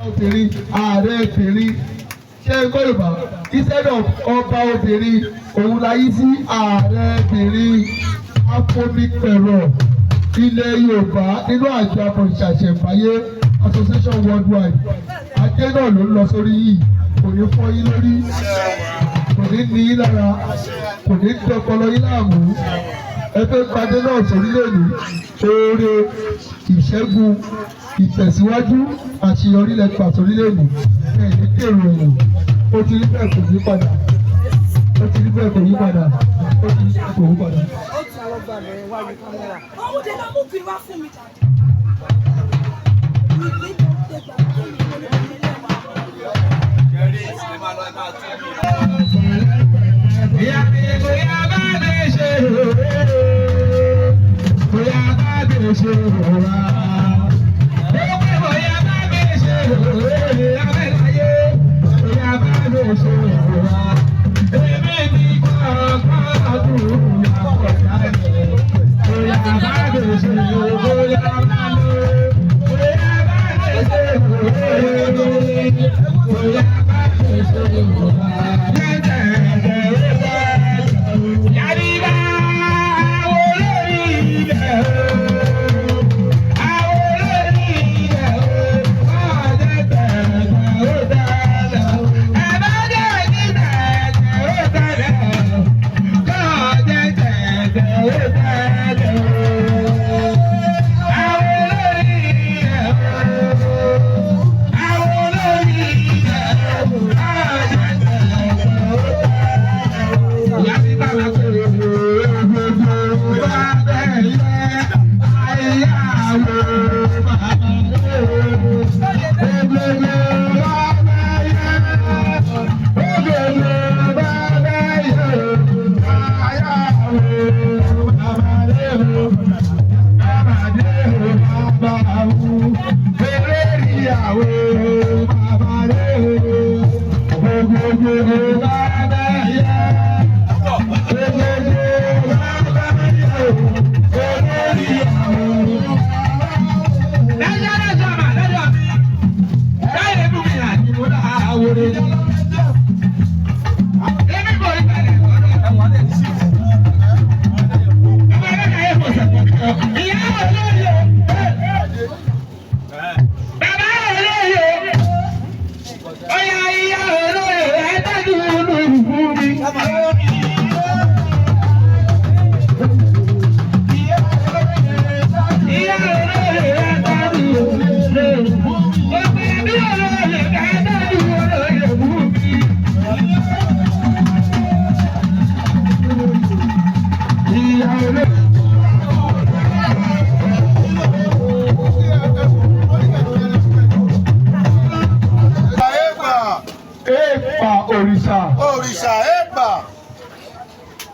obìnrin ààrẹ obìnrin ṣé Yorùbá instead of ọba obìnrin òun la yí sí ààrẹ obìnrin afomipero ilẹ̀ Yorùbá nínú àjọ abọ̀ṣàṣẹ̀ǹbáyé association worldwide adé náà ló ń lọ sórí yìí kò ní fọ́ yín lórí kò ní ní yín lára kò ní dọpọlọ yín láàmú ẹgbẹ́ ìpàdé náà sórí lónìí oore ìṣẹ́gun ìtẹ̀síwájú àṣeyọrí lẹ́gbàá sórí lónìí ẹ̀ ní kèrò ẹ̀yìn ó ti rí bẹ́ẹ̀ kò yí padà ó ti rí bẹ́ẹ̀ kò yí padà ó ti rí bẹ́ẹ̀ kò yí padà. ó ti àwọn ọgbà bẹ̀rẹ̀ wá ní kámẹ́rà. ọmọ dé náà mú bí wá fún mi jáde. Ìyá mi bóyá bá lè ṣe òwe, bóyá bá lè ṣe òwa. Bóyá bá lè ṣe òwe, abẹ́láyé, bóyá bá lè ṣe òwa. Èmi ti kọ́ ọdún àkọ́jà rẹ̀. Bóyá bá lè ṣe òwe, bóyá bá lè ṣe òwe, bóyá bá lè ṣe òwa.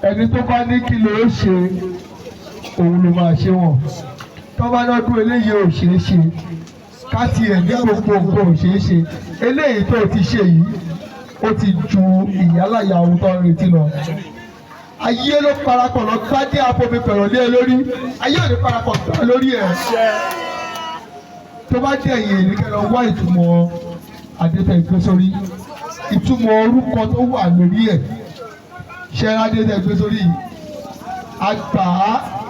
Ẹni tó bá ní kí ló ṣe òun ló máa ṣe wọn tó bá lọ́dún eléyìí ò ṣeé ṣe ká tiẹ̀ ní gbogbo nǹkan ò ṣeé ṣe eléyìí tó ti ṣe yìí ó ti ju ìyálàyà ohun tó ń retí lọ. Ayé ló parapọ̀ lọ gbádé afomipero lé lórí ayé ò ní parapọ̀ gbá lórí ẹ̀ tó bá dé ẹ̀yìn èyí kẹ́ lọ wá ìtumọ̀ adétẹ̀ ìgbé sórí ìtumọ̀ orúkọ tó wà lórí ẹ̀ ṣe adétẹ̀ ìgbé sórí àgbà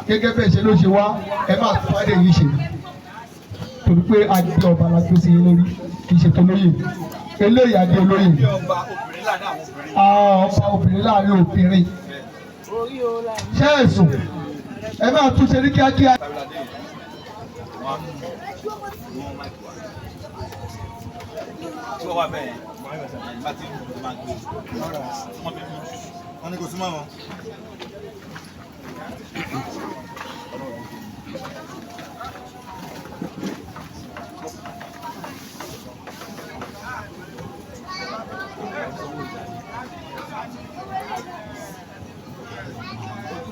gẹ́gẹ́ bẹ́ẹ̀ ṣe ló ṣe wá ẹ máa tó adé yìí ṣe torí pé adé ọba la gbé sí yín lórí kì í ṣe tó lóye eléyìí adé olóyè ọba obìnrin láàrin obìnrin ṣé ẹ̀sùn ẹ máa tún ṣe ní kíákíá. Wọ́n ní kò súnmọ́ wọn.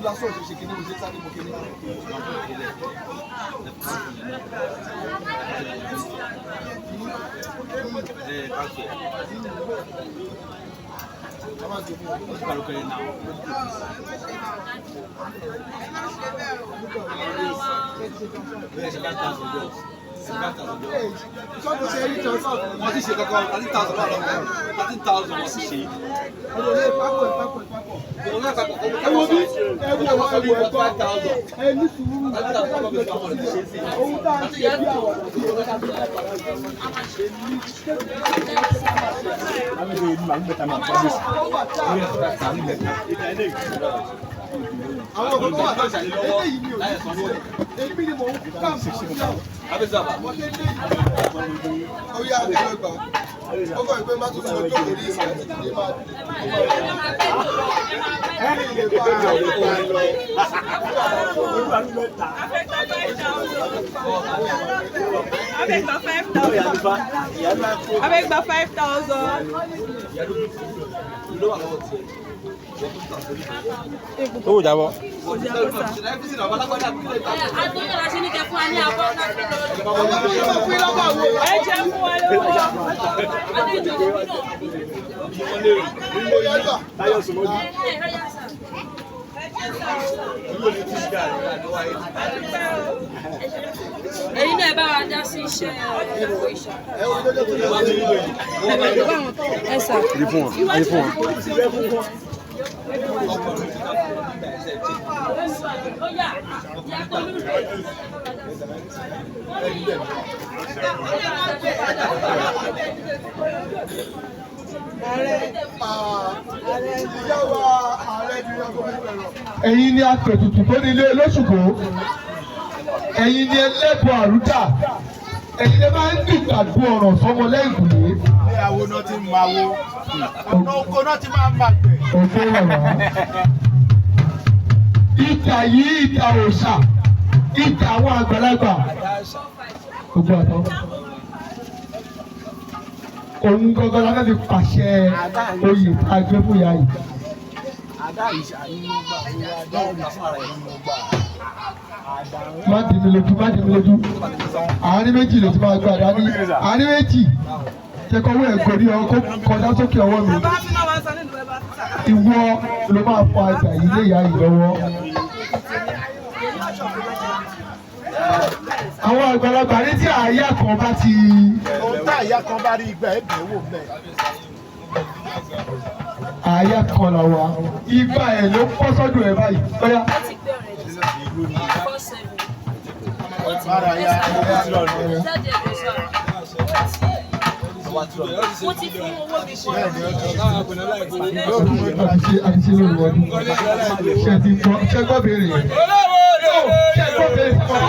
Lásán ò ṣe kíní mo ṣe sáré mo kíní. Sọ́dún ṣe rí transport. Wọ́n ti ṣe kankan 13,000 lọ́wọ́ 13,000 wọ́n ti ṣe. Ọ̀dọ̀ lè pápọ̀. Ẹ wo bí ẹ̀wọ̀ 5,000. Ẹ ní sùúrù. Ohun tá a ṣe bí àwọn àwọn ọ̀gbọ̀n wà lọ́jà eléyìí ni ò ní sọ èmi ni mò ń kà mọ́ ọ̀yà àgbẹ̀lọ́gbà ọkọ̀ ìgbẹ́ má tún sọ jókòó ní ìsìn àti ìdílé máa ẹni lè bá Abẹ́gbà 5,000. Owó jábọ̀. Ẹ jẹ́ mú wa lọ́wọ́. Ẹ̀yin náà bá wa dá sí iṣẹ́ ẹ̀kọ́ ìṣà. Ẹ sà. Rí fún wọn. Ẹ̀yin ni apètùtù tó nílé olóṣùgbò, ẹ̀yin ni ẹlẹ́bọ̀ àrúdà, ẹ̀yin lè máa ń dìgbàdú ọ̀rọ̀ sọmọ lẹ́yìn kùlé. ìyàwó náà ti máa wo ọ̀nà oko náà ti máa máa gbẹ̀. Òfin ọ̀rọ̀. Ìtà yìí ìtà òòṣà, ìtà àwọn àgbàlagbà. Gbogbo àtọ́. Òun gangan lábẹ́ fi pàṣẹ oyè àgbẹ̀ fún ìyá yìí. Má dì mí lójú, àárín méjì ló ti máa gbà dání, àárín méjì jẹ́kọ̀wé ẹ̀gbọ́n ní ọkọ̀ kọjá sókè ọwọ́ mi. Ìwọ ló máa fọ àgbà yìí lé ìyá yìí lọ́wọ́. Àwọn àgbàlagbà ní tí àyà kan bá ti. ohun tá àyà kan bá rí ìgbà ẹ̀bẹ̀ wò bẹ́ẹ̀. Àyà kan là wá. Ìgbà ẹ̀ ló pọ́ sọ́dọ̀ ẹ̀ báyìí. Bóyá. Bára ya Mo ti fún owó mi fún àti ṣe lórí ọdún. Ṣé ti gbọ́ ṣé gbọ́ béèrè yẹn? Ṣé gbọ́ béèrè fún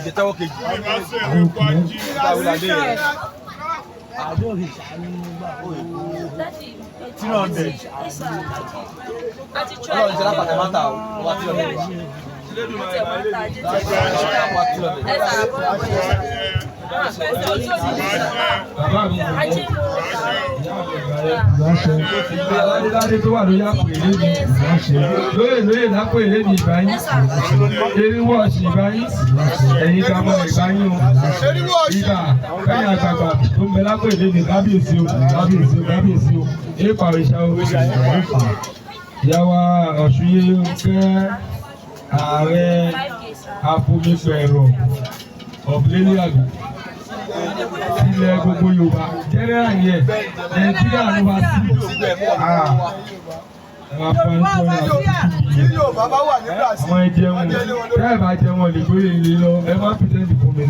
ẹ tẹ́wọ́ kejì. Ọlọ́run ṣe lápàtà máa ń tà ó wá tí ọ̀dọ̀ wa. Aládé tó wà lórí àpò èlé ni lóyè lápò èlé ni ìbáyín, eriwọ́ ọ̀sìn ìbáyín, ẹ̀yin ká mọ ìbáyín o, ìgbà kẹ́yìn àgbààgbà tó ń bẹ lápò èlé ni kábíyèsí o, èèpà òrìṣà o, ìyàwó Ọ̀ṣun Yeye Ààrẹ afomipero ọ̀bùlélé àgbà ilẹ̀ gbogbo Yorùbá jẹ́rẹ́ àyẹ̀ Nàìjíríà ló wá sí àwọn ẹ̀jẹ̀ wọn bẹ́ẹ̀ bá jẹ wọn lè gbóyè ilé lọ ẹ má pìtẹ́ǹdì fún mi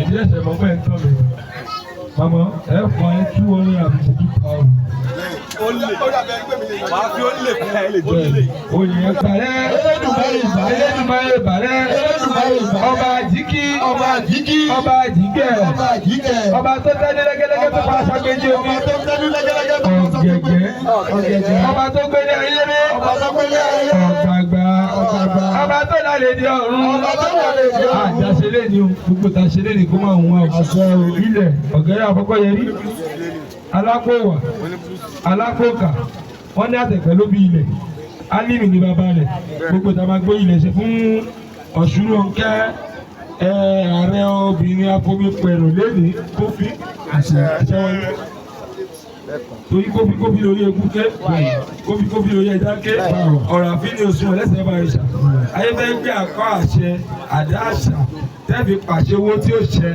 ìdí ẹ̀sẹ̀ mọ́ bẹ́ẹ̀ ń tọ́ mi mama ẹ fọ ẹ 252,000. Wàá fi ó lè fún ẹ lè jó lè. Oyè bàrẹ́ Elédùmarè bàrẹ́ ọba àjíkí ọba àjíkẹ́ ọba tó tẹ́lẹ̀ lẹ́gẹ́lẹ́gẹ́ tó pa aṣọ méjì omi ọ̀gẹ̀gẹ̀ ọba tó gbélé ayéré ọ̀gbàgbà ọba tó lálẹ́ di ọ̀run àjàṣelé ni o gbogbo tàṣelé ni kó máa wọ́n àṣọ ilẹ̀ ọ̀gẹ̀rẹ̀ àkọ́kọ́ yẹn rí alápòwà alápòkà wọ́n ní àtẹ̀pẹ́ ló bí ilẹ̀ álímì ní bàbá rẹ̀ gbogbo tá a máa gbé ilẹ̀ ṣe fún Ọ̀ṣunrọ̀nkẹ́ Ààrẹ obìnrin afomipero lẹ́ni tó fi àṣẹ wọlé torí kófíkófí lórí ekúké kófíkófí lórí ẹ̀dáké ọ̀rọ̀ àfin ní oṣù ọ̀lẹ́sẹ̀ bá rẹ̀ ṣà ayé fẹ́ gbé àkọ́ àṣẹ àdá àṣà tẹ́ẹ̀fì pàṣẹ owó tí ó ṣẹ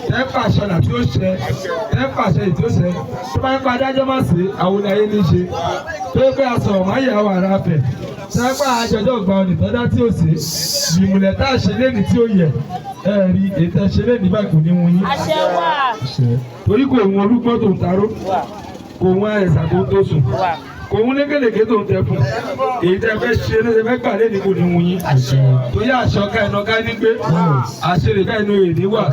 tẹ́ẹ̀ pàṣẹ ọ̀nà tí ó ṣẹ tẹ́ẹ̀ pàṣẹ ètò ṣẹ tó bá ń pa adájọ́ má sí àwọn ayé ní ṣe tó pé aṣọ ọ̀máyà wà ara fẹ̀ tẹ́ẹ̀ pa àjọjọ́ gba ọ̀nì tọ́dá tí ó ṣe ìmùlẹ̀ tá a ṣe léni tí ó yẹ ẹ̀rí ètò ṣe léni bá kò ní wọn yín. àṣẹ wà. torí kò wọn olúgbọ́n tó ń taró kò wọn ẹ̀sà tó ń tó sùn kò wọn lékelèké tó ń tẹ fún èyí tẹ fẹ́ ṣe ló ṣe fẹ́ gbà lé ní kò ní wọn yín. torí aṣọ ká ẹnà ká ní gbé àṣírí ká ẹnu èrè wà.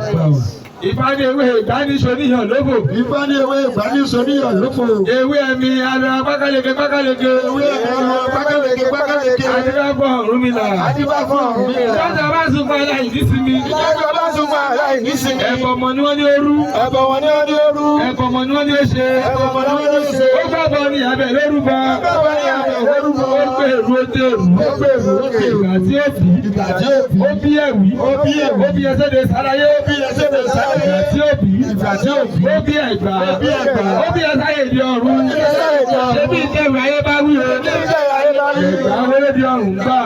Ìbáni ewé ìgbánisọ̀níyàn lóbò. Ìbáni ewé ìgbánisọ̀níyàn lóbò. Ewé ẹ̀mí ara pákáleke pákáleke. Ewé ẹ̀mí ara pákáleke pákáleke. Adébáfọ̀ Ọ̀rúnmìlà. Adébáfọ̀ Ọ̀rúnmìlà. Ìjọba bá sùn fún aláìnísinmi. Ìjọba bá sùn fún aláìnísinmi. Ẹ̀bọ̀ ọmọ ni wọ́n ní orú. Ẹ̀bọ̀ wọn ni wọ́n ní orú. Ẹ̀bọ̀ ọmọ ni wọ́n ní ṣe. Ẹ̀bọ̀ ọmọ ni wọ́n ní ṣe. Ó gbàgbọ́ ní abẹ́ lórúbọ. Ó gbàgbọ́ ní abẹ́ lórúbọ. Ó gbé èrú ó dé èrú. Ó gbé èrú ó dé èrú. Ìgbà tí ó bì. Ìgbà tí ó bì. Ó bí ẹ̀wí. Ó bí ẹ̀wí. Ó bí ẹsẹ̀ de sáráyé. Ó bí ẹsẹ̀ de sáráyé. Ìgbà tí ó bì. Ìgbà tí ó bì. Ó bí ẹ̀gbà. Ó bí ẹ̀gbà. Ó bí ẹsẹ̀ èdè ọ̀run. Ó bí ẹsẹ̀ èdè ọ̀run. Ṣé bí ìtẹ̀wé ayé bá wí o? Ìgbà olóde ọ̀run gbà.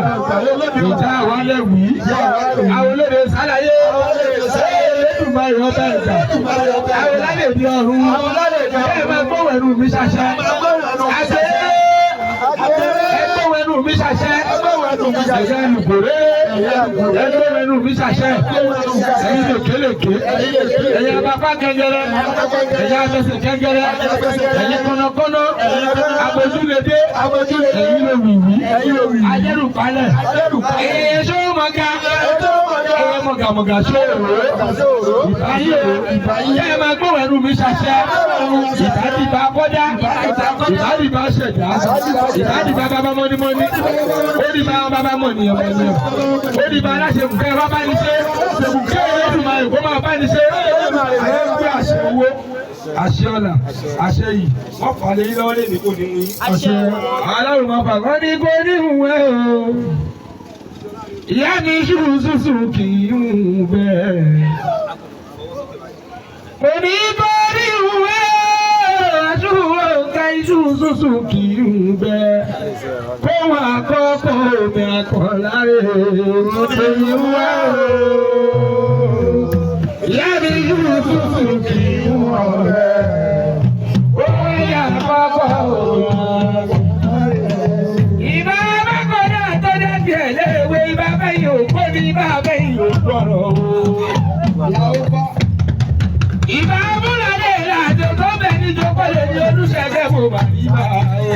Ìjà àwálẹ̀ wí. Àwọn olóde sáráyé. Ẹlẹ́dùnmá ìwọ bá ẹ̀gbà. Àwọn olóde èdè ọ̀run. Bẹ́ẹ̀ máa gbọ́wọ̀ ẹnu mi ṣàṣẹ. Àṣẹ. Ẹgbọ́wọ̀ ẹnu mi ṣàṣẹ. Ẹ̀yà ẹnùkòrè. Ẹgbọ́wọ̀ ẹnu mi ṣàṣẹ. Ẹ̀yin lèkélèké. Ẹ̀yà bàbá kẹngẹrẹ. Ẹ̀yà abẹsẹ̀ kẹngẹrẹ. Ẹ̀yin kọ́nọ́kọ́nọ́. Abojúlédé. Ẹ̀yin lè wìwí. Ajẹ́rùpalẹ̀. Ẹ̀yẹ sọ́wọ́ mọ̀gá. Ẹ̀yẹ mọ̀gàmọ̀gà sọ́wọ́. Ìbáyé ẹ máa gbọ́wọ̀ ẹnu mi ṣàṣẹ. Ìbádìbá kọ́dá. Ìbádìbá ṣẹ̀dá. Ìbádìbá bàbá mọ́nímọ́ní. Ó dìbà bàbá mọ̀nìyàn mọ̀nìyàn. Ó dìbà aláṣẹ bùkẹ́ bàbá ní ṣe. Ṣé Olódùmarè kó máa bá ní ṣe? Ẹ ń gbé àṣẹ owó, àṣẹ ọ̀la, àṣẹ yìí. Wọ́n fà lé yín lọ́wọ́ lé ní kò ní wí. Àṣẹ. Aláwọ̀ máa fà wọ́n ní kó ní ìwé o. Ìyá mi ṣùgbọ́n ṣùṣù kì í hù bẹ́ẹ̀. Kò ní kó ní ìwé o. Ṣùgbọ́n ká iṣu ṣùṣù kì í hù bẹ́ẹ̀. Kó wọn àkọ́kọ́ omi àkọ́láre mo tó ní wá o. Ìyá mi ṣùgbọ́n ṣùṣù kì í hù bẹ́ẹ̀. Kó wọn àkọ́kọ́ omi àkọ́láre. Ìbá bá kọ́dá tó dẹ́bi ẹ̀ léwe ìbá bẹ́yìn òkú ní ìbá bẹ́yìn ògbọ̀rọ̀ o. Ìbá múlàdé ìlàjò tó bẹ̀ ní jókòlè ní olùṣègùn mo bà ní bá o.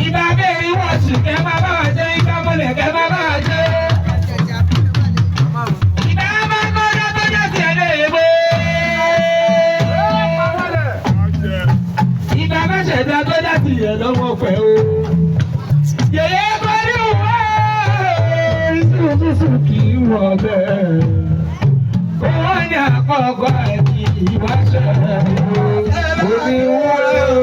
Ìbá bẹ́ẹ̀ wọ́n sì kẹ́ máa bá wa jẹ́ ìbá mọ́lẹ̀ kẹ́ máa bá wa jẹ́. Ìbá bá kọ́dá tó dẹ́bi ẹ̀ léwe. Ìbá bá ṣẹ̀dá tó dẹ́bi ẹ̀ lọ́wọ́ pẹ̀ o. Yèyé kọ́rí wá ìṣúṣúṣú kì í wọ̀ bẹ́ẹ̀. Owó ní àkọ́kọ́ ẹ̀kí ìwáṣẹ̀ omi wọ́n o.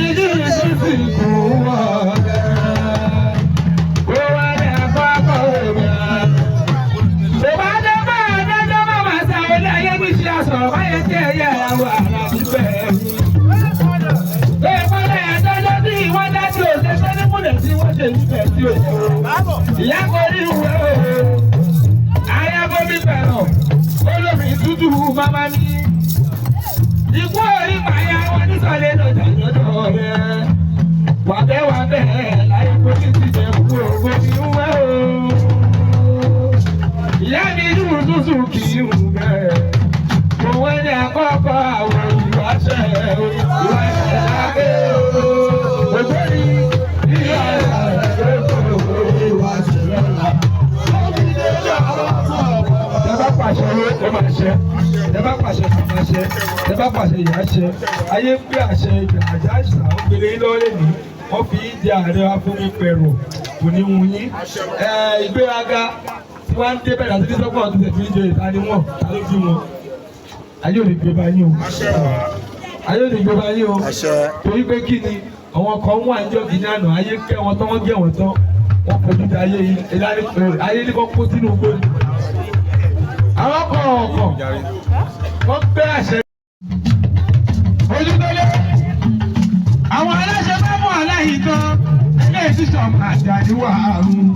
Ìdí ìṣúṣú kù wọ̀ bẹ́ẹ̀. Owó ní àkọ́kọ́ omi àná. Bàbá dọ́gba adájọ́ máma sáré láyé bí ṣe àṣọ̀rọ̀ báyẹn tí ẹ̀yà àwọn ará níbẹ̀. Bẹ́ẹ̀ adájọ́ tí wọ́n dá sí òṣè tó ní múlẹ̀ tí wọ́n ṣe níbẹ̀ sí òṣè. Ìyá kò rí ìwé o. Afomipero Olomitutu mama mi. Ikú orí màyà wọn nísọ̀lẹ̀ lọ́jà lọ́dọ̀ rẹ̀. Wàbẹ́ láyé kó ti ti jẹ kú ògbó mi wẹ́ o. Ìyá mi dùn tútù kì í hù bẹ́ẹ̀. Mo wọ́n ní àkọ́kọ́ àwọn ìwáṣẹ̀ lábẹ́ o. Ògbóni ìyá rẹ̀ ló kó ìwáṣẹ̀ lọ́la. Tẹ́bá pàṣẹ ó máa ṣẹ, tẹ́bá pàṣẹ kò máa ṣẹ, tẹ́bá pàṣẹ ìyá ṣẹ. Ayé ń gbé àṣẹ ìgbàjà ìṣà ògbèrè lọ́rẹ́ ní wọ́n fi ń di Ààrẹ Afomipero kò ní wù yín. Ìgbéraga tí wọ́n ń dé bẹ̀rẹ̀ àti dídọ́gbọ̀n tó tẹ̀ fi ń jẹ ìta ni wọ́n ta ló bí wọn. Ayé ò ní gbé bá yín o. Ayé ò ní gbé bá yín o. Torí pé kí ni àwọn kan wà ní ọ̀gì ní àná ayé kẹ́ wọn tán wọ́n gé wọn tán. Wọ́n fojú di ayé ní kọ́ kó sínú gbòòrò. àwọn kọ̀ọ̀kan wọ́n gbé àṣẹ. ojútọ́lé àwọn aláṣẹ bá mú aláìní tán eléyìí ti sọ àjà níwà àrùn.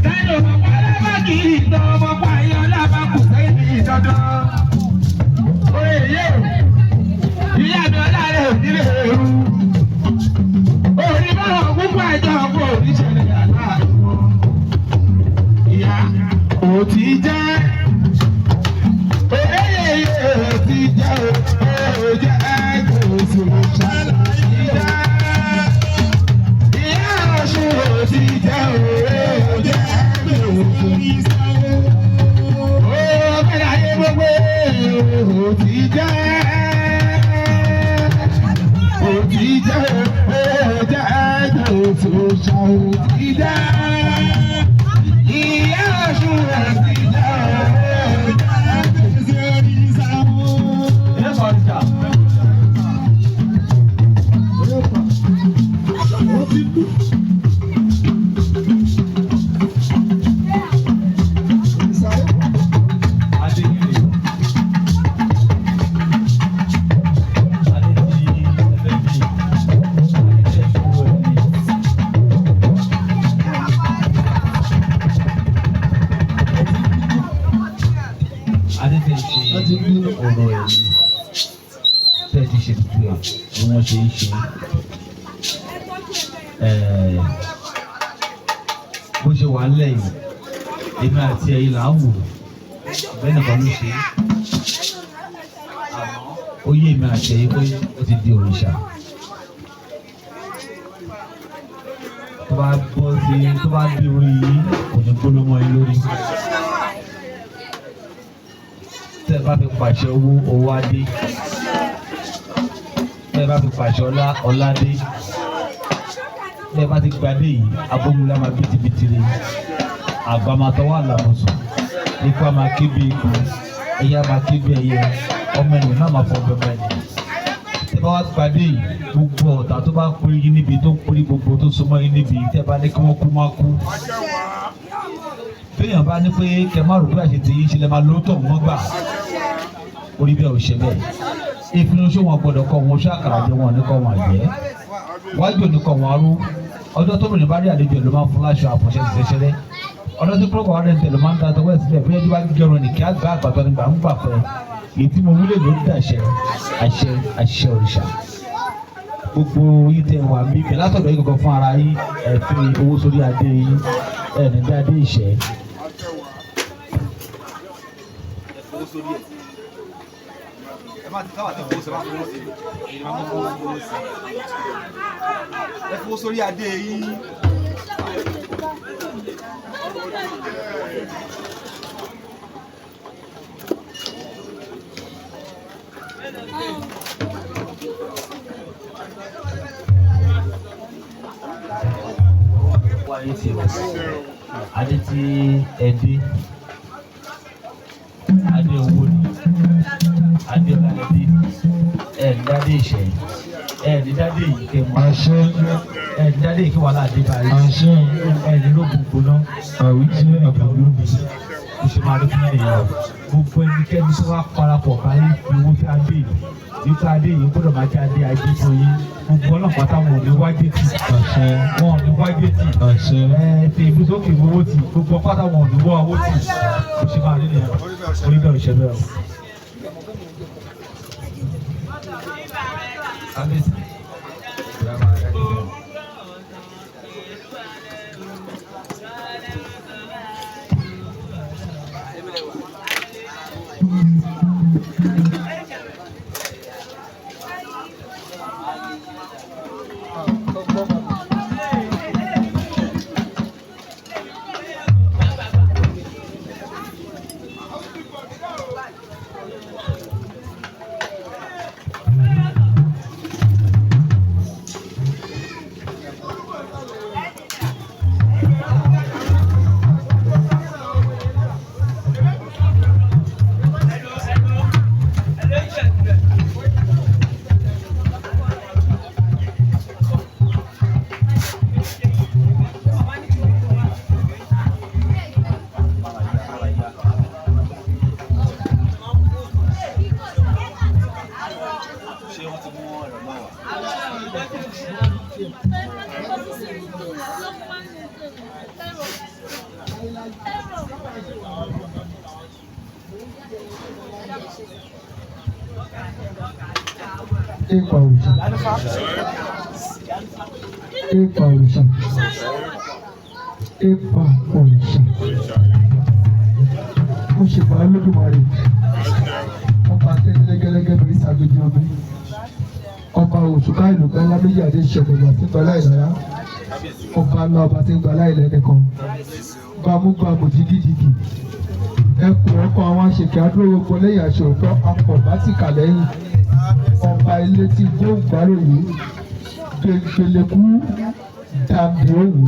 dájọ́ bàbá alábàkì ìtàn ọmọ pààyàn alábàkù sẹ́yìn ìdandan. oyè yóò ìyá mi ọlọ́rẹ̀ òdìrẹ́ èrú. òní báwọn púpọ̀ ẹjọ́ ọkọ̀ oníṣẹ̀lẹ̀ aláàánú. ìyá ò ti jẹ́ oyè ò ti jẹ́ ò jẹ́ gbèsè ṣàlàyé jẹ́. ìyá Ọ̀ṣun ò ti jẹ́ ò jẹ́ gbèsè. ó bẹ̀rẹ̀ ayé gbogbo ò ti jẹ́. ò ti jẹ́ ò jẹ́ gbèsè ṣàlàyé jẹ́. ìyá Ọ̀ṣun ò ti jẹ́ ò bó ṣe wà lẹ́yìn èmi àti ẹ̀yin là ń wò bẹ́ẹ̀ nìkan ló ṣe àmọ́ ó yé èmi àti ẹ̀yin pé ó ti di òrìṣà. tó bá bọ́ sí tó bá dé orí yìí kò ní gbólómọ yín lórí. tẹ́ ẹ bá fi pàṣẹ owó owó á dé. tẹ́ ẹ bá fi pàṣẹ ọlá dé. tẹ́ ẹ bá ti gbadé yìí abómúlá máa bìtìbìtì rè àgbàmàtọ́ wà lábùsùn ikú a máa ké bí ikú ẹyẹ a máa ké bí ẹyẹ ọmọ ènìyàn náà máa fọ bẹ́ẹ̀ ni. tẹ́ ẹ bá wá gbadé yìí gbogbo ọ̀tá tó bá pín yín níbi tó ń pín gbogbo tó súnmọ́ yín níbi tẹ́ ẹ bá ní kí wọ́n kú máa kú. béèyàn bá ní pé kẹ má rò pé àṣetì yìí ṣe lè máa lóòótọ́ wọn gbà orí bẹ́ẹ̀ ò ṣe bẹ́ẹ̀ ìfúnṣó wọn gbọ́dọ̀ kọ́ wọn ṣàkàrà jẹ wọn ní kọ́ wọn àjẹ́ wájú òní kọ́ wọn arú ọjọ́ tó bìnrin bá rí àlejò ló máa ń fún láṣọ àfọ̀ṣẹ́ ṣẹṣẹrẹ ọjọ́ tó kúrò wà rẹ̀ ló máa ń da tọwọ́ sílẹ̀ bóyá tí wàá gẹrun ní kí á gbá àgbàtọ́ nígbà ń gbà fẹ́ èyí tí mo wúlò ló ń dàṣẹ àṣẹ òrìṣà gbogbo yìí tẹ wà mí bẹ látọ̀dọ̀ yìí kankan fún ara yín ẹ fi owó sórí adé yín ẹ ní dáadé ìṣẹ́. ẹ fowó sórí adé yín. wáyé tí o adé tí ẹ dé adé owó ni adé ọlọ́dẹ ẹ ní dáadé ìṣẹ́ ẹ ní dáadé yìí kẹ mọ àṣẹ ẹ ní dáadé yìí kí wàhálà dé báyìí àṣẹ ẹ ní ló gbogbo náà àwùjọ àbúrò mi kò ṣe máa rí fún èèyàn gbogbo ẹnikẹ́ni tó wá parapọ̀ báyìí fi owó fi adé yìí nípa adé yìí gbọ́dọ̀ máa jẹ́ adé ajé fún yín gbogbo ọlọ́pàá táwọn ò ní wájé tì wọn ò ní wájé tì ti ìbùsókè owó tì gbogbo pátá wọn ò ní wọ́ owó tì kò ṣe máa rí nìyẹn orí bẹ́ẹ̀ ò ṣe bẹ́ẹ̀ o. Epa òrìṣà. Epa òrìṣà. Epa òrìṣà. Mo ṣe bá Olódùmarè. Ọba gẹ́gẹ́gẹ́gẹ́ bí ìsàgbéjì ọdún. Ọba òṣùká ìlú kan lábẹ́yẹ àdé ìṣẹ̀lẹ̀ àti gbàlá ìlànà. Ọba ńlá ọba tí ń gbàlá ìlẹ̀ kan. Gbàmúgbàmù jìgìjìgì. Ẹkùn ọkọ̀ àwọn àṣekè adúró gbogbo lẹ́yìn aṣọ òótọ́ apọ̀ bá ti kà lẹ́yìn. Ọba ilé tí gbóngbàrò yìí gbẹgbẹlẹkú dàbí òwú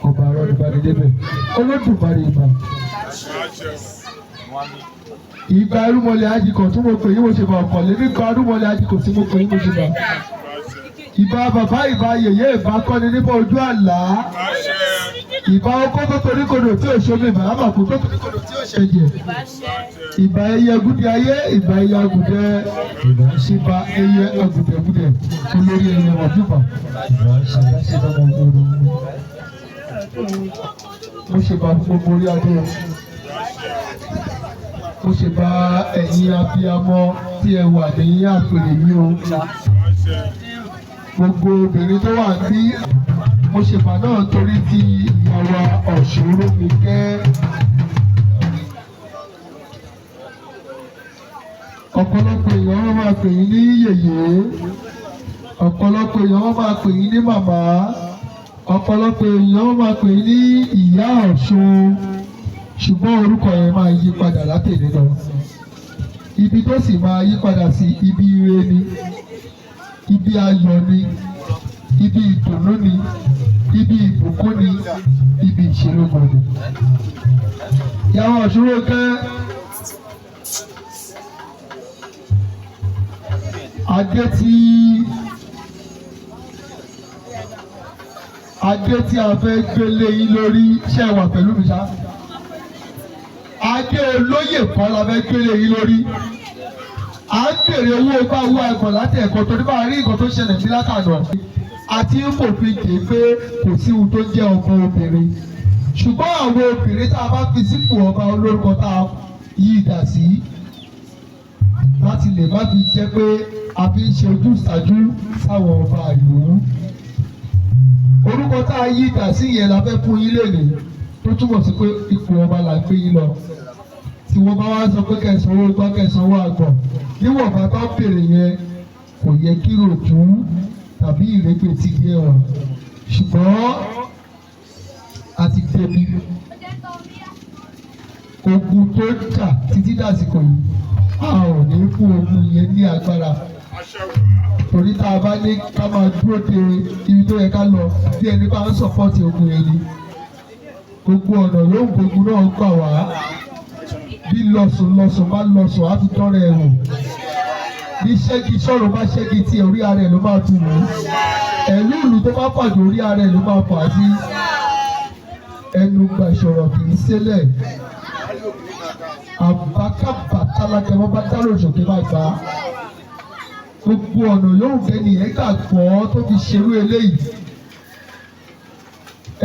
ọba arọ́ni bá dé débẹ̀. Olódùmarè ìbà. Ìbà arúmọlẹ̀ ajíkọ̀ tí mo pè yín mo ṣe bá ọkọ̀ lé nípa arúmọlẹ̀ ajíkọ̀ tí mo pè yín mo ṣe bá. Ìbà bàbá ìbà yèyé ìbà kọ́ni nípa ojú àlá. Ìbà ọkọ tó torí kodò tí ò ṣomi ìbà àmàkù tó torí kodò tí ò ṣẹ̀jẹ̀. Ìbà ẹyẹ gúdẹ ayé ìbà ẹyẹ agùdẹ ìbà ẹyẹ agùdẹgùdẹ olórí ẹyẹ wàjúbà. Mo ṣe bá gbogbo orí adé. Mo ṣe bá ẹ̀yin abiyamọ tí ẹ wà ní àpèrè yìí o. Gbogbo obìnrin tó wà ní mo ṣe bá náà torí ti ìyàwó Ọ̀ṣunrúnkẹ́. Ọ̀pọ̀lọpọ̀ èèyàn wọ́n máa pè yín ní yèyé. Ọ̀pọ̀lọpọ̀ èèyàn wọ́n máa pè yín ní màmá. Ọ̀pọ̀lọpọ̀ èèyàn wọ́n máa pè yín ní ìyá Ọ̀ṣun. Ṣùgbọ́n orúkọ yẹn máa yí padà látẹ̀lé lọ. Ibi tó sì máa yí padà sí ibi ire ni, ibi ayọ̀ ni, ibi ìdùnnú ni, ibi ìbùkún ni, ibi ìṣelógo ni. Ìyàwó Ọ̀ṣunrúnkẹ́ adé tí a fẹ́ gbélé yín lórí ṣe wà pẹ̀lú mi ṣá. Adé olóyè kan la fẹ́ gbélé yín lórí. À ń bèrè owó bá owó ẹ̀kọ́ láti ẹ̀kọ́ torí bá rí nǹkan tó ṣẹlẹ̀ sí látàná. Àti mòfin dè pé kò sí ohun tó jẹ́ ọmọ obìnrin. Ṣùgbọ́n àwọn obìnrin tá a bá fi sípò ọba olórúkọ tá a yí ìdà sí láti lè má fi jẹ́ pé a fi ń ṣe ojúṣàjú sáwọn ọba ìlú. Orúkọ tá a yí ìdà sí yẹn la fẹ́ fún yín lénìí tó túmọ̀ sí pé ipò ọba là ń gbé yín lọ. Tí wọ́n bá wá sọ pé kẹsàn-án owó gbọ́ kẹsàn-án owó àgbọ̀ níwọ̀n bá bá bèrè yẹn kò yẹ kí ròtú tàbí ìrẹ́pẹ̀ ti di ẹ̀wọ̀n. Ṣùgbọ́n a ti débi ogun tó jà títí dàsìkò yìí a ò ní fún ogun yẹn ní agbára. Torí tá a bá ní ká máa dúró de ibi tó yẹ ká lọ bí ẹni bá ń sọ̀pọ̀tì ogun yẹn ni. Gbogbo ọ̀nà yóò gbogbo náà gbà wá. Bí lọ́sùn bá lọ́sùn á fi tọ́rẹ̀ ẹ̀ wò. Bí ṣẹ́gi sọ̀rọ̀ bá ṣẹ́gi tí orí ara ẹ̀ ló máa tù wọ́n. Ẹ̀lú ìlú tó bá pàdé orí ara ẹ̀ ló máa fà á sí. Ẹnu gba ìṣòro kì í ṣẹlẹ̀. Àbákàbà tálákẹ́ wọ́n bá dárò ṣòkè máa gbà á. Gbogbo ọ̀nà yóò fẹ́ nìyẹn gbàgbọ́ tó fi ṣerú eléyìí.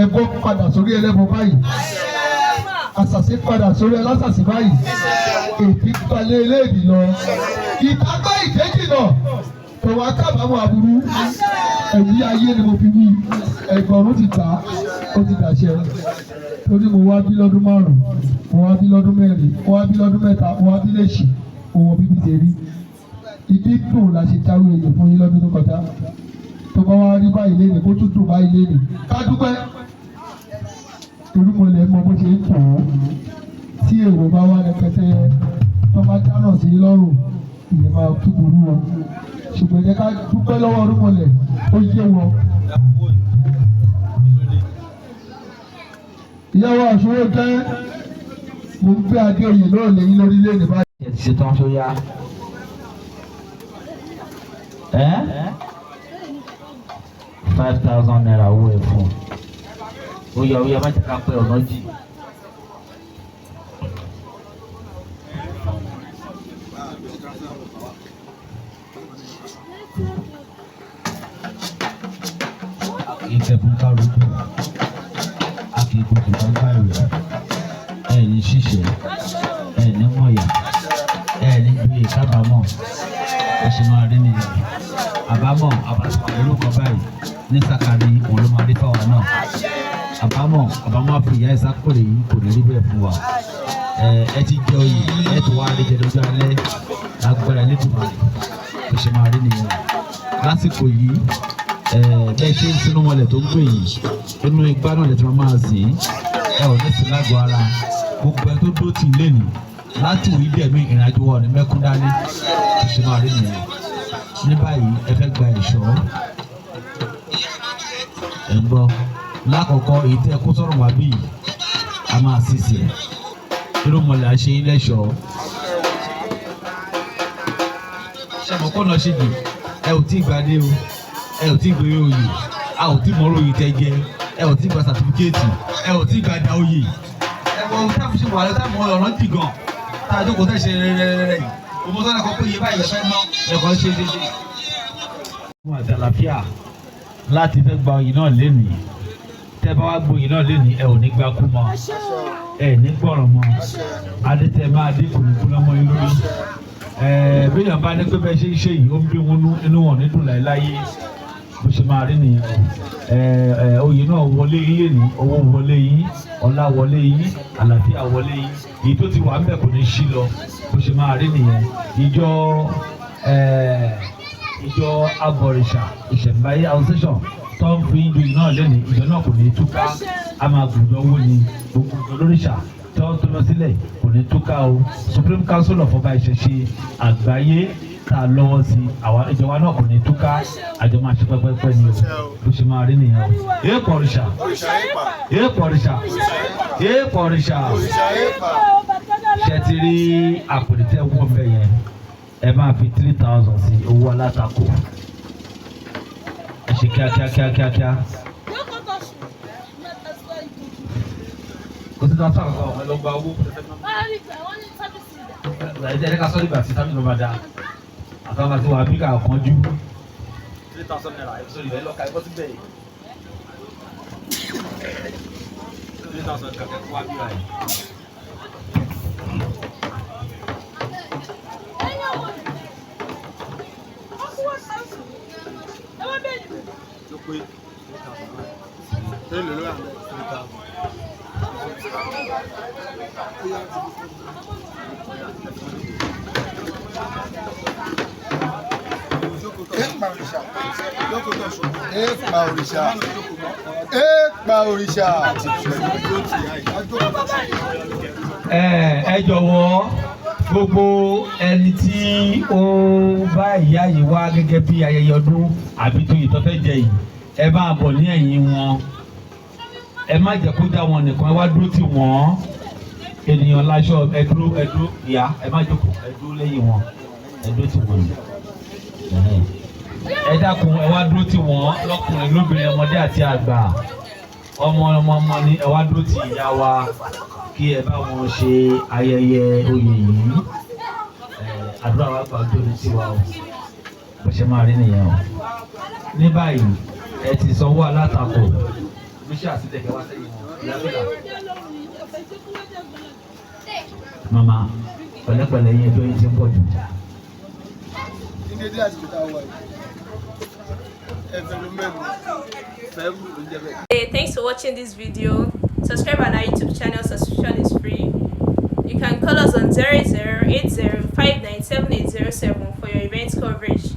Ẹbọ padà sórí ẹlẹ́bọ báyìí. Àṣàṣì padà sórí alásàṣì báyìí. Èdè balẹ̀ eléèdì lọ. Ìtagbá ìkejì náà tó wá kábàámọ̀ aburú. Ẹ̀yí ayé ni mo fi wí. Ẹ̀gbọ́n ti gbà ó ti dàṣẹ. Torí mo wá bí lọ́dún 5, mo wá bí lọ́dún 4, mo wá bí lọ́dún 3, mo wá bí lèṣì. Òwò bíbí ti rí. Ibi dùn la ṣe jáwé èyí fún yín lọ́dún tó kọjá. Tó bá wá rí báyìí lénìí kó tún dùn báyìí lénìí. Ká dúpẹ́. Olúmọlẹ̀ mọ bó ṣe ń tò ó. Tí èrò bá wá rẹpẹtẹ tó bá dáná sí i lọ́rùn ìyẹn máa túbúrú wọn. Ṣùgbọ́n jẹ́ ká dúpẹ́ lọ́wọ́ Olúmọlẹ̀ ó yé wọn. Ìyàwó Ọ̀ṣunrúnkẹ́ mo ń gbé adé oyè náà lẹ́yìn lórí lẹ́nu báyìí. Ẹ ti ṣetán tó yá. 5,000 naira owó ẹ̀ fún. Ó yẹ má jẹ́ ká pẹ́ ọ̀nà jì. Ìkẹ̀bùn kárùkù, akẹ́kọ̀ọ́ tó bá rẹ̀, ẹ̀ ní ṣíṣe, ẹ̀ ní mọ̀yà, ẹ̀ ní gbé kábàámọ̀, ó sì máa rí nìyẹn. látàkàrí òun ló máa dé fáwa náà. Àbámọ̀ fi ìyá ẹ̀sà kò lè rí bẹ́ẹ̀ fún wa. Ẹ ti jẹ oyè ẹ tó wá rí jẹ lọ́jọ́ alẹ́ agbára nítorí kò ṣe máa rí nìyẹn. Lásìkò yìí bẹ́ẹ̀ ṣe ń sinú wọlé tó ń gbé yìí inú igbá náà lè ti máa sìn ẹ ò ní sí lágọ̀ọ́ ara gbogbo ẹ tó dó tì lé nì láti òyìn dẹ̀ mí ìrìnàjò wọ̀ ní mẹ́kún dání kò ṣe máa rí nìyẹn. Ní báyìí ẹ fẹ́ gba ẹ̀ṣọ́ ẹ̀ ń gbọ́ lákọ̀ọ́kọ́ èyí tẹ́ kó sọ̀rọ̀ wá bí a máa ṣiṣẹ́ irú mọ̀lẹ́ àṣẹ ilẹ̀ṣọ́ ṣàmọ̀kọ́ náà ṣe jù ẹ ò tí ì gbadé o ẹ ò tí ì gbé oyè a ò tí ì mọ̀rọ̀ oyè tẹ́ jẹ ẹ ò tí ì gba sàtífíkẹ́ẹ̀tì ẹ ò tí ì gbada oyè ẹ wọ ohun táwọn ṣe wà lọ táwọn ọ̀rọ̀ jì gan tá a jókòó tẹ̀ ṣe rẹ̀ ọmọ sọ́dọ̀ kan pé iye báyìí lè fẹ́ ná ẹ̀kọ́ ṣe dédé. fún àtàlàfíà láti fẹ́ gba oyè náà lénìí tẹ́ bá wá gboyè náà lénìí ẹ ò ní gbà kú mọ́ ẹ ní gbọ́rọ̀ mọ́ adé tẹ máa dín kùnùkùn lọ́mọ irú yìí béèyàn bá ní pé bẹ́ẹ̀ ṣe ń ṣe yìí ó ń bí wọn inú wọn ní dùn láéláyé bó ṣe máa rí nìyẹn oyè náà wọlé yín ní owó wọlé yín ọlá wọlé yín àlàáfíà wọlé yín èyí tó ti wà ń bẹ̀ kò ní ṣí lọ bó ṣe máa rí nìyẹn. ìjọ abọ̀rìṣà ìṣẹ̀ǹbáyé association tó ń fi ìjọ náà lẹ́nu ìjọ náà kò ní túká a máa gbùdọ̀ owó ni gbogbo ìjọ lóríṣà tó lọ sílẹ̀ kò ní túká o. Supreme Council of Ọba Ìṣẹ̀ṣe àgbáyé tá a lọ́wọ́ sí àwa ìjọba náà kò ní túká àjọ máa ṣe pẹ́pẹ́pẹ́ ni o bó ṣe máa rí nìyẹn o. èèpọ̀ òrìṣà èèpọ̀ òrìṣà èèpọ̀ òrìṣà ṣe ti rí àpòlítẹ́ wọ́n bẹ̀ yẹn ẹ máa fi 3,000 sí owó alátakò ẹ ṣe kíákíá. kò sí dáńtà kankan ọ̀hún ẹ lọ gba owó. ẹ ká sọ́ọ́ ìgbà tí sábì ló máa da àtàwọn àti wàá bí ká kánjú. 3,000 naira ẹ sọ ìrẹ́ lọ́ka ẹ bọ́ síbẹ̀ yìí. 3,000 kàkẹ́ fún wa bí ra yìí. Ẹ jọ̀wọ́ gbogbo ẹni tí ó bá ìyá yìí wá gẹ́gẹ́ bí ayẹyẹ ọdún àbí tó yìí tó fẹ́ jẹ yìí ẹ bá bọ̀ ní ẹ̀yìn wọn ẹ má jẹ́ kó já wọn nìkan ẹ wá dúró tì wọ́n ènìyàn láṣọ ẹ dúró ìyá ẹ má jókòó ẹ dúró lẹ́yìn wọn ẹ dúró tì wọ́n ẹ dákun ẹ wá dúró tì wọ́n lọ́kùnrin lóbìnrin ọmọdé àti àgbà ọmọ ni ẹ wá dúró tì ìyá wa kí ẹ bá wọn ṣe ayẹyẹ oyè yìí àdúrà wa gbà ojú omi tiwa o bó ṣe máa rí nìyẹn o. ní báyìí ẹ ti sanwó alátakò bíṣẹ́ àtìlẹ́kẹ̀ wá sẹ́yìn wọn ìyábẹ̀lá. mama pẹ̀lẹ́pẹ̀lẹ́ yín ẹjọ́ yín ti ń pọ̀ jù. Hey, thanks for watching this video. Subscribe on our YouTube channel. Subscription is free. You can call us on 0080597807 for your event coverage.